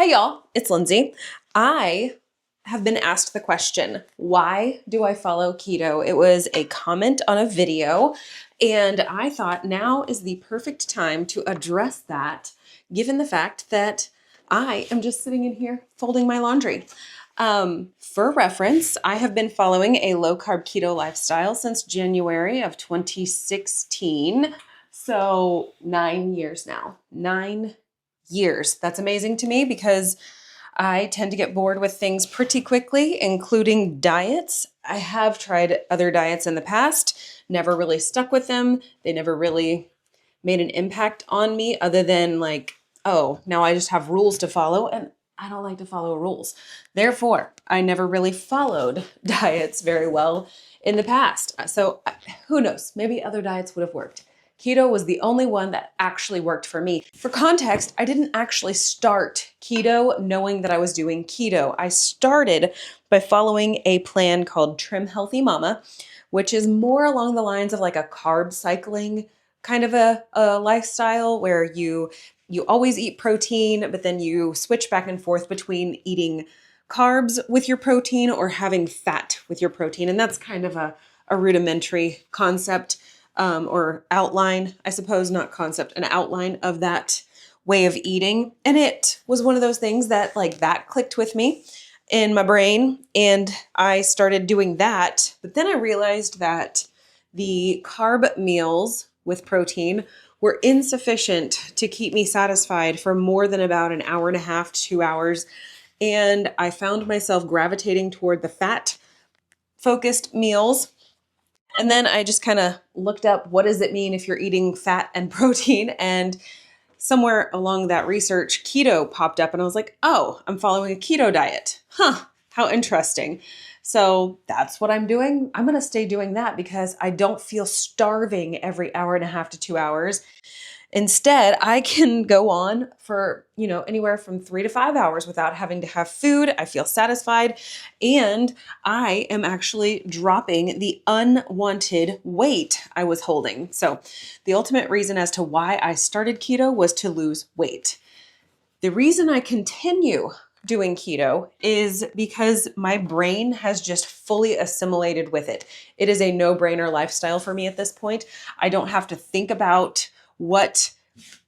Hey y'all, it's Lindsey. I have been asked the question, why do I follow keto? It was a comment on a video, and I thought now is the perfect time to address that, given the fact that I am just sitting in here folding my laundry. For reference, I have been following a low carb keto lifestyle since January of 2016. So 9 years now. 9 years. That's amazing to me because I tend to get bored with things pretty quickly, including diets. I have tried other diets in the past, never really stuck with them. They never really made an impact on me other than like, oh, now I just have rules to follow and I don't like to follow rules. Therefore, I never really followed diets very well in the past. So who knows? Maybe other diets would have worked. Keto was the only one that actually worked for me. For context, I didn't actually start keto knowing that I was doing keto. I started by following a plan called Trim Healthy Mama, which is more along the lines of like a carb cycling kind of a lifestyle where you always eat protein, but then you switch back and forth between eating carbs with your protein or having fat with your protein. And that's kind of a rudimentary concept. Or outline, I suppose, not concept, an outline of that way of eating. And it was one of those things that that clicked with me in my brain. And I started doing that. But then I realized that the carb meals with protein were insufficient to keep me satisfied for more than about an hour and a half, 2 hours. And I found myself gravitating toward the fat focused meals. And then I just kind of looked up, what does it mean if you're eating fat and protein? And somewhere along that research, keto popped up and I was like, oh, I'm following a keto diet. Huh, how interesting. So that's what I'm doing. I'm going to stay doing that because I don't feel starving every hour and a half to 2 hours. Instead, I can go on for, anywhere from 3 to 5 hours without having to have food. I feel satisfied and I am actually dropping the unwanted weight I was holding. So the ultimate reason as to why I started keto was to lose weight. The reason I continue doing keto is because my brain has just fully assimilated with it. It is a no-brainer lifestyle for me at this point. I don't have to think about what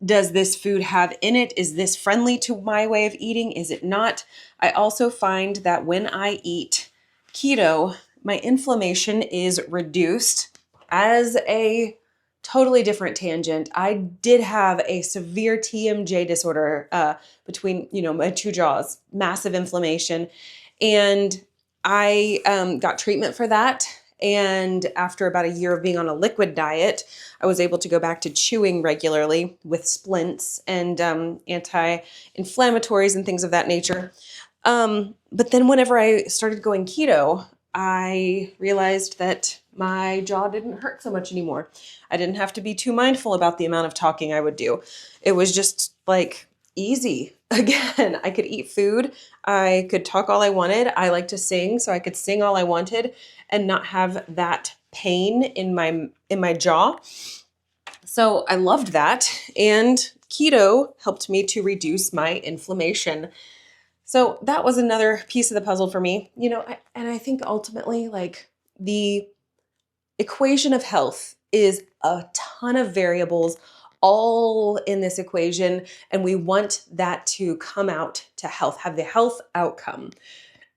does this food have in it? Is this friendly to my way of eating? Is it not? I also find that when I eat keto, my inflammation is reduced. As a totally different tangent, I did have a severe TMJ disorder between, my two jaws, massive inflammation. And I got treatment for that. And after about a year of being on a liquid diet, I was able to go back to chewing regularly with splints and anti-inflammatories and things of that nature. But then whenever I started going keto, I realized that my jaw didn't hurt so much anymore. I didn't have to be too mindful about the amount of talking I would do. It was just easy. Again, I could eat food. I could talk all I wanted. I like to sing, so I could sing all I wanted and not have that pain in my jaw. So I loved that. And keto helped me to reduce my inflammation. So that was another piece of the puzzle for me, and I think ultimately the equation of health is a ton of variables all in this equation. And we want that to come out to health, have the health outcome.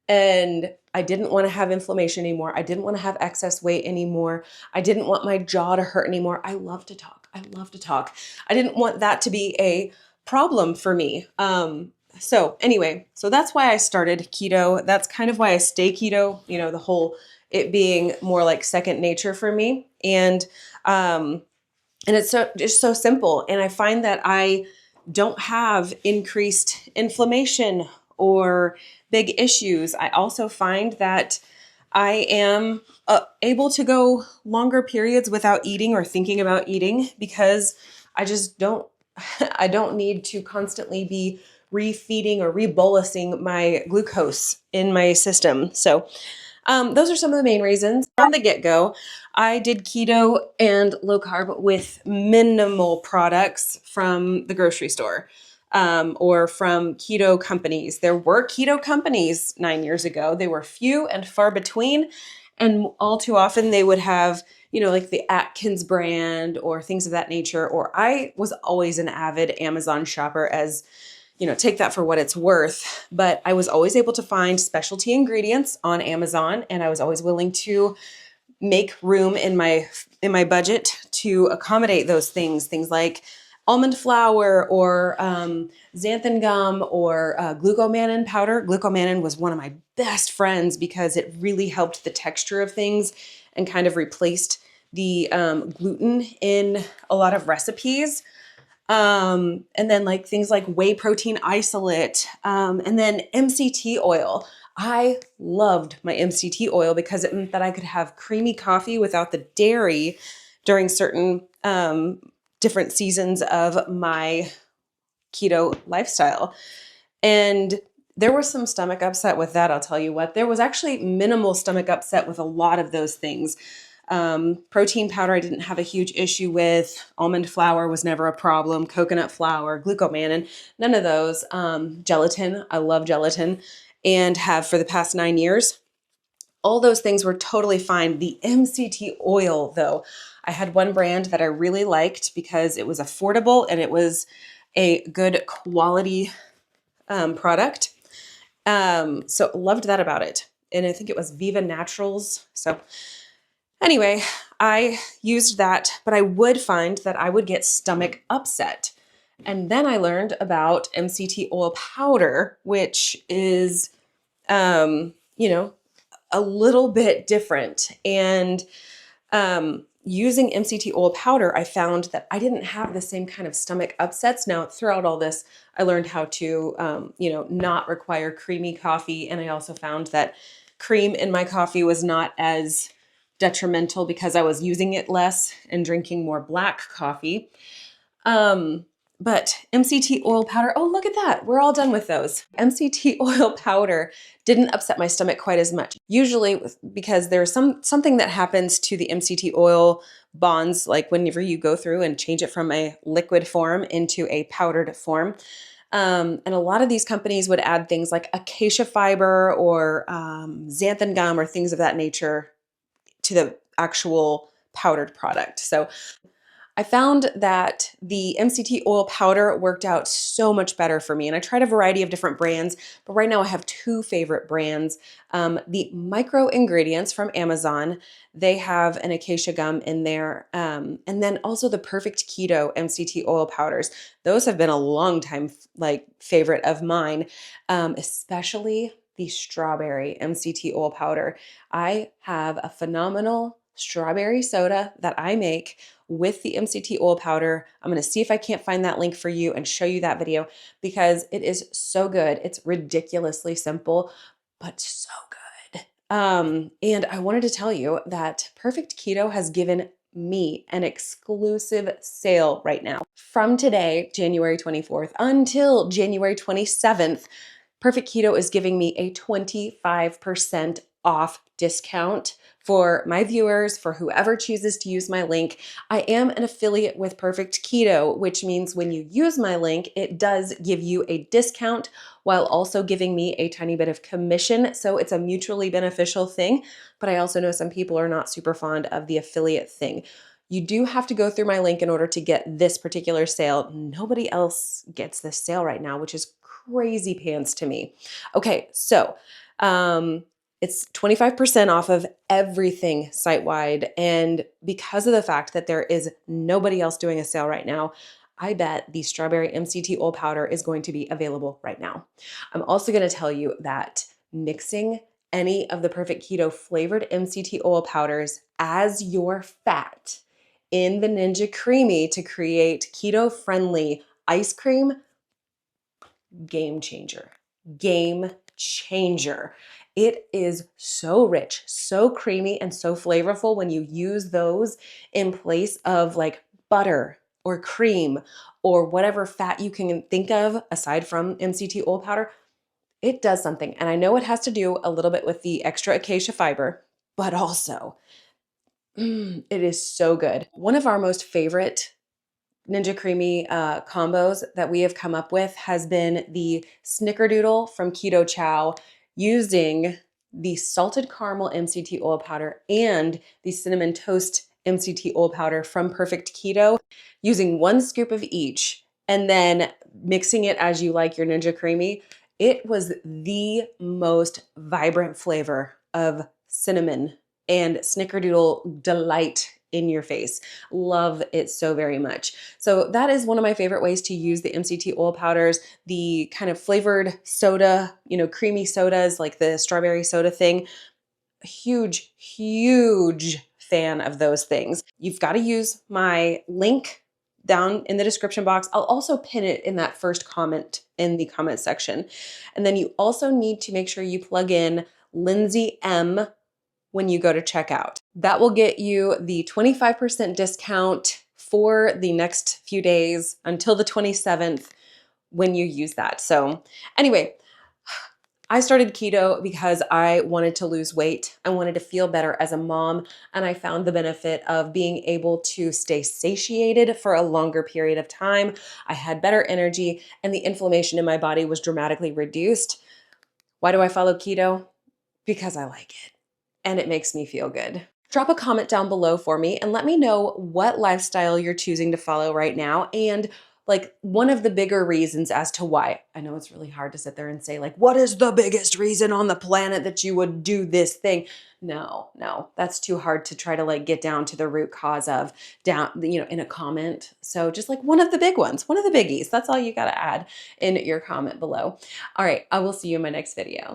And I didn't want to have inflammation anymore. I didn't want to have excess weight anymore. I didn't want my jaw to hurt anymore. I love to talk. I didn't want that to be a problem for me. So anyway, so that's why I started keto. That's kind of why I stay keto, the whole, it being more like second nature for me. And it's just so simple. And I find that I don't have increased inflammation or big issues. I also find that I am able to go longer periods without eating or thinking about eating because I just don't, I don't need to constantly be refeeding or rebolusing my glucose in my system. So those are some of the main reasons. From the get-go, I did keto and low carb with minimal products from the grocery store. or from keto companies. There were keto companies 9 years ago. They were few and far between. And all too often they would have, like the Atkins brand or things of that nature. Or I was always an avid Amazon shopper, as take that for what it's worth. But I was always able to find specialty ingredients on Amazon, and I was always willing to make room in my budget to accommodate those things like almond flour or xanthan gum or glucomannan powder. Glucomannan was one of my best friends because it really helped the texture of things and kind of replaced the gluten in a lot of recipes. And then like things like whey protein isolate, and then MCT oil. I loved my MCT oil because it meant that I could have creamy coffee without the dairy during certain different seasons of my keto lifestyle. And there was some stomach upset with that, I'll tell you what. There was actually minimal stomach upset with a lot of those things. Protein powder, I didn't have a huge issue with. Almond flour was never a problem. Coconut flour, glucomannan, none of those. Gelatin, I love gelatin and have for the past 9 years. All those things were totally fine. The MCT oil, though, I had one brand that I really liked because it was affordable and it was a good quality product. So loved that about it. And I think it was Viva Naturals. So anyway, I used that, but I would find that I would get stomach upset. And then I learned about MCT oil powder, which is, a little bit different. And using MCT oil powder, I found that I didn't have the same kind of stomach upsets. Now, throughout all this, I learned how to, not require creamy coffee. And I also found that cream in my coffee was not as detrimental because I was using it less and drinking more black coffee. But MCT oil powder, oh, look at that. We're all done with those. MCT oil powder didn't upset my stomach quite as much. Usually because there's something that happens to the MCT oil bonds, like whenever you go through and change it from a liquid form into a powdered form. And a lot of these companies would add things like acacia fiber or xanthan gum or things of that nature to the actual powdered product. So I found that the MCT oil powder worked out so much better for me. And I tried a variety of different brands, but right now I have two favorite brands. The micro ingredients from Amazon, they have an acacia gum in there. And then also the Perfect Keto MCT oil powders. Those have been a long time favorite of mine, especially the strawberry MCT oil powder. I have a phenomenal strawberry soda that I make with the MCT oil powder. I'm going to see if I can't find that link for you and show you that video because it is so good. It's ridiculously simple, but so good. And I wanted to tell you that Perfect Keto has given me an exclusive sale right now. From today, January 24th, until January 27th, Perfect Keto is giving me a 25% off discount for my viewers, for whoever chooses to use my link. I am an affiliate with Perfect Keto, which means when you use my link, it does give you a discount while also giving me a tiny bit of commission. So it's a mutually beneficial thing. But I also know some people are not super fond of the affiliate thing. You do have to go through my link in order to get this particular sale. Nobody else gets this sale right now, which is crazy pants to me. Okay, so it's 25% off of everything site-wide. And because of the fact that there is nobody else doing a sale right now, I bet the strawberry MCT oil powder is going to be available right now. I'm also going to tell you that mixing any of the Perfect Keto flavored MCT oil powders as your fat in the Ninja Creamy to create keto-friendly ice cream, game changer. Game changer. It is so rich, so creamy, and so flavorful when you use those in place of like butter or cream or whatever fat you can think of aside from MCT oil powder. It does something. And I know it has to do a little bit with the extra acacia fiber, but also it is so good. One of our most favorite Ninja Creamy combos that we have come up with has been the Snickerdoodle from KetoChow using the salted caramel MCT oil powder and the cinnamon toast MCT oil powder from Perfect Keto, using 1 scoop of each and then mixing it as you like your Ninja Creamy. It was the most vibrant flavor of cinnamon and Snickerdoodle delight in your face. Love it so very much. So that is one of my favorite ways to use the MCT oil powders. The kind of flavored soda, creamy sodas like the strawberry soda thing. Huge, huge fan of those things. You've got to use my link down in the description box. I'll also pin it in that first comment in the comment section. And then you also need to make sure you plug in Lindsey M when you go to checkout. That will get you the 25% discount for the next few days until the 27th when you use that. So anyway, I started keto because I wanted to lose weight. I wanted to feel better as a mom, and I found the benefit of being able to stay satiated for a longer period of time. I had better energy, and the inflammation in my body was dramatically reduced. Why do I follow keto? Because I like it and it makes me feel good. Drop a comment down below for me and let me know what lifestyle you're choosing to follow right now, and like one of the bigger reasons as to why. I know it's really hard to sit there and say like, what is the biggest reason on the planet that you would do this thing? No, that's too hard to try to like get down to the root cause of in a comment. So just like one of the big ones, one of the biggies, that's all you got to add in your comment below. All right, I will see you in my next video.